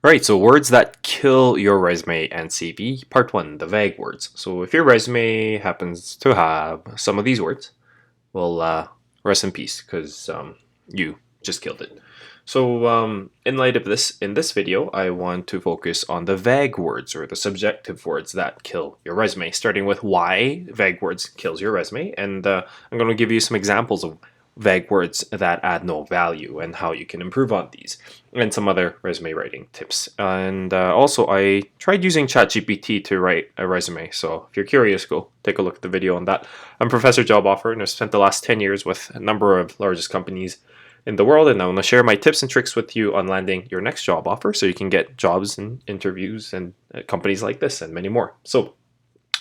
Right, so words that kill your resume and CV. Part 1, the vague words. So if your resume happens to have some of these words, well, rest in peace, because you just killed it. So in light of this, in this video, I want to focus on the vague words or the subjective words that kill your resume, starting with why vague words kills your resume. And I'm going to give you some examples of vague words that add no value and how you can improve on these, and some other resume writing tips. And also, I tried using ChatGPT to write a resume, so if you're curious, go take a look at the video on that. I'm Professor Job Offer, and I've spent the last 10 years with a number of largest companies in the world, and I want to share my tips and tricks with you on landing your next job offer so you can get jobs and interviews and companies like this and many more. So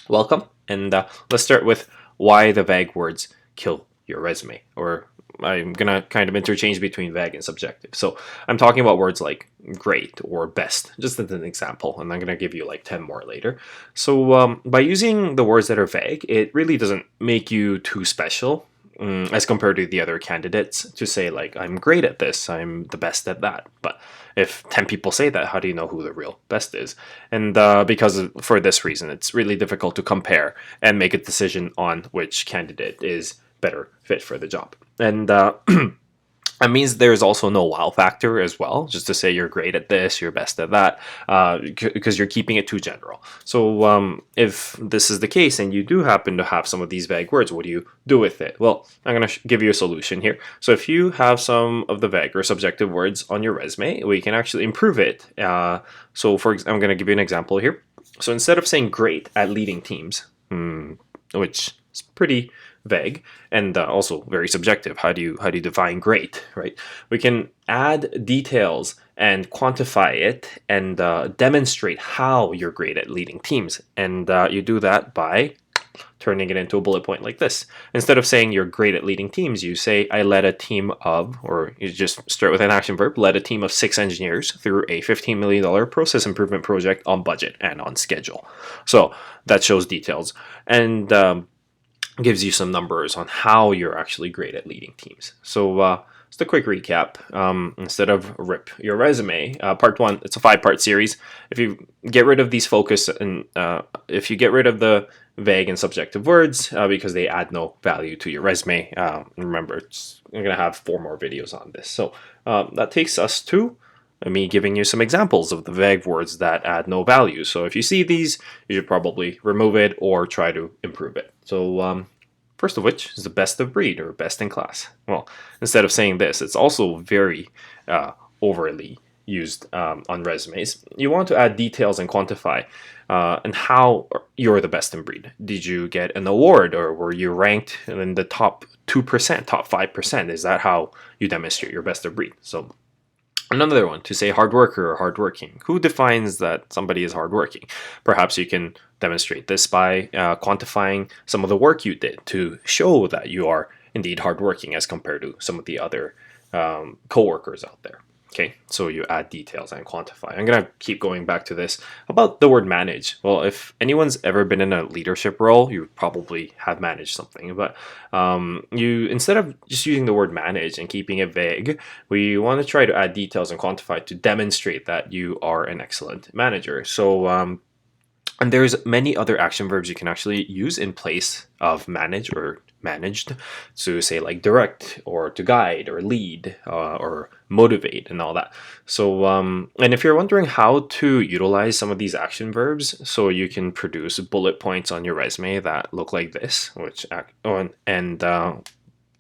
welcome, and let's start with why the vague words kill your resume, or I'm gonna kind of interchange between vague and subjective. So I'm talking about words like great or best, just as an example, and I'm gonna give you like 10 more later. So by using the words that are vague, it really doesn't make you too special as compared to the other candidates to say like, I'm great at this, I'm the best at that. But if 10 people say that, how do you know who the real best is? And for this reason, it's really difficult to compare and make a decision on which candidate is better fit for the job. And that means there's also no wow factor as well, just to say you're great at this, you're best at that, because you're keeping it too general. So if this is the case and you do happen to have some of these vague words, what do you do with it? Well, I'm going to give you a solution here. So if you have some of the vague or subjective words on your resume, we can actually improve it. I'm going to give you an example here. So instead of saying great at leading teams, which is pretty vague and also very subjective. How do you define great, right? We can add details and quantify it and demonstrate how you're great at leading teams. And you do that by turning it into a bullet point like this. Instead of saying you're great at leading teams, you say I led a team of, or you just start with an action verb, led a team of 6 engineers through a $15 million process improvement project on budget and on schedule. So that shows details and gives you some numbers on how you're actually great at leading teams. So just a quick recap. Instead of rip your resume, part 1, it's a 5-part series. If you get rid of these focus and if you get rid of the vague and subjective words because they add no value to your resume, remember, I'm going to have 4 more videos on this. So that takes us to me giving you some examples of the vague words that add no value. So if you see these, you should probably remove it or try to improve it. So first of which is the best of breed or best in class. Well, instead of saying this, it's also very overly used on resumes. You want to add details and quantify and how you're the best in breed. Did you get an award, or were you ranked in the top 2%, top 5%? Is that how you demonstrate your best of breed? So another one, to say hard worker or hardworking. Who defines that somebody is hardworking? Perhaps you can demonstrate this by quantifying some of the work you did to show that you are indeed hardworking as compared to some of the other coworkers out there. Okay, so you add details and quantify. I'm going to keep going back to this about the word manage. Well, if anyone's ever been in a leadership role, you probably have managed something. But you, instead of just using the word manage and keeping it vague, we want to try to add details and quantify to demonstrate that you are an excellent manager. So and there's many other action verbs you can actually use in place of manage or managed. So say like direct or to guide or lead or motivate and all that. So and if you're wondering how to utilize some of these action verbs so you can produce bullet points on your resume that look like this,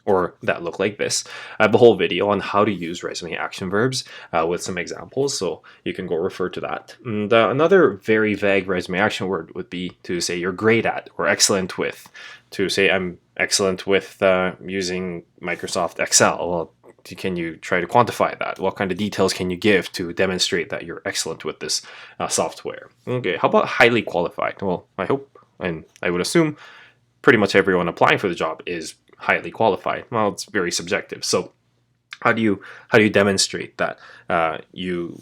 or that look like this. I have a whole video on how to use resume action verbs with some examples, so you can go refer to that. And another very vague resume action word would be to say you're great at or excellent with. To say I'm excellent with using Microsoft Excel. Well, can you try to quantify that? What kind of details can you give to demonstrate that you're excellent with this software? Okay, how about highly qualified? Well, I hope, and I would assume, pretty much everyone applying for the job is highly qualified. Well, it's very subjective. So how do you demonstrate that you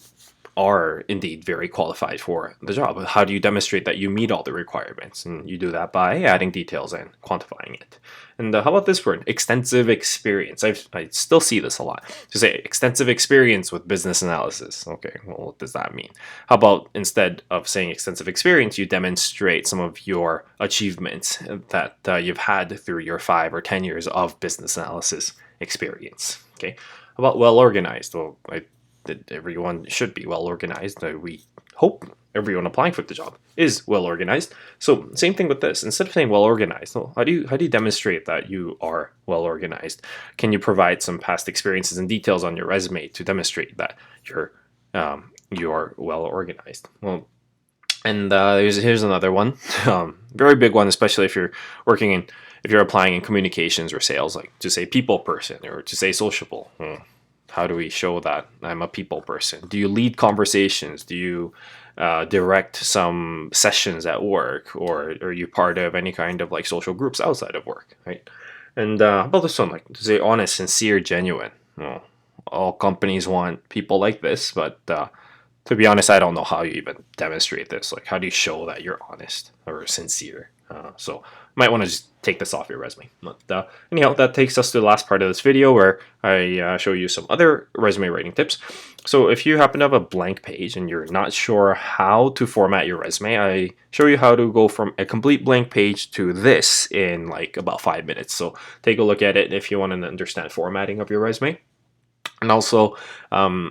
are indeed very qualified for the job. How do you demonstrate that you meet all the requirements? And you do that by adding details and quantifying it. And how about this word, extensive experience? I still see this a lot. To say extensive experience with business analysis. Okay, well, what does that mean? How about instead of saying extensive experience, you demonstrate some of your achievements that you've had through your 5 or 10 years of business analysis experience. Okay, how about well organized? Well, everyone should be well organized. We hope everyone applying for the job is well organized. So same thing with this. Instead of saying well organized, well, how do you demonstrate that you are well organized? Can you provide some past experiences and details on your resume to demonstrate that you're well organized? Well, and here's another one, very big one, especially if you're applying in communications or sales, like to say people person or to say sociable. How do we show that I'm a people person? Do you lead conversations? Do you direct some sessions at work, or are you part of any kind of like social groups outside of work, right? And how about this one, like to say honest, sincere, genuine? Well, all companies want people like this, but to be honest, I don't know how you even demonstrate this. Like, how do you show that you're honest or sincere? So might want to just take this off your resume. But anyhow, that takes us to the last part of this video where I show you some other resume writing tips. So if you happen to have a blank page and you're not sure how to format your resume, I show you how to go from a complete blank page to this in like about 5 minutes. So take a look at it if you want to understand formatting of your resume. And also,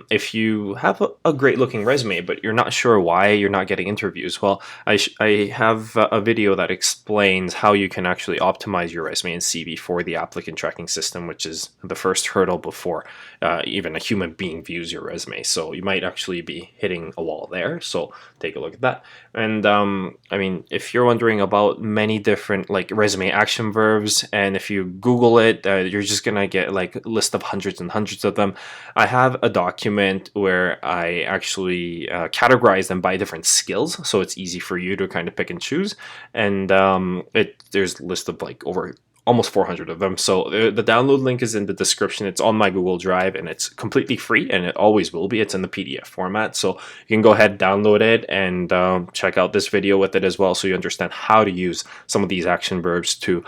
if you have a great looking resume, but you're not sure why you're not getting interviews, well, I have a video that explains how you can actually optimize your resume and CV for the applicant tracking system, which is the first hurdle before even a human being views your resume. So you might actually be hitting a wall there. So take a look at that. And I mean, if you're wondering about many different like resume action verbs, and if you Google it, you're just gonna get like a list of hundreds and hundreds of them. I have a document where I actually categorize them by different skills, so it's easy for you to kind of pick and choose. And there's a list of like over almost 400 of them. So the download link is in the description. It's on my Google Drive and it's completely free, and it always will be. It's in the PDF format. So you can go ahead, download it, and check out this video with it as well, so you understand how to use some of these action verbs to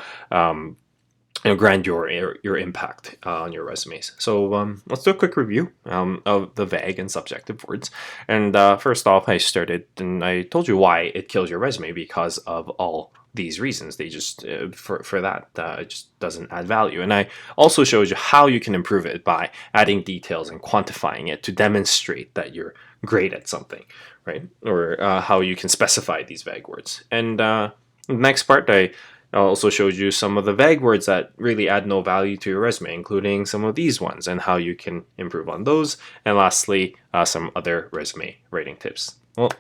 grant your impact on your resumes. So let's do a quick review of the vague and subjective words. And first off, I started and I told you why it kills your resume, because of all these reasons. They just for that it just doesn't add value. And I also showed you how you can improve it by adding details and quantifying it to demonstrate that you're great at something, right? Or how you can specify these vague words. And the next part, I also showed you some of the vague words that really add no value to your resume, including some of these ones and how you can improve on those. And lastly, some other resume writing tips. Well,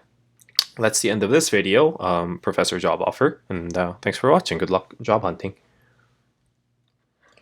that's the end of this video, Professor Job Offer, and thanks for watching. Good luck job hunting.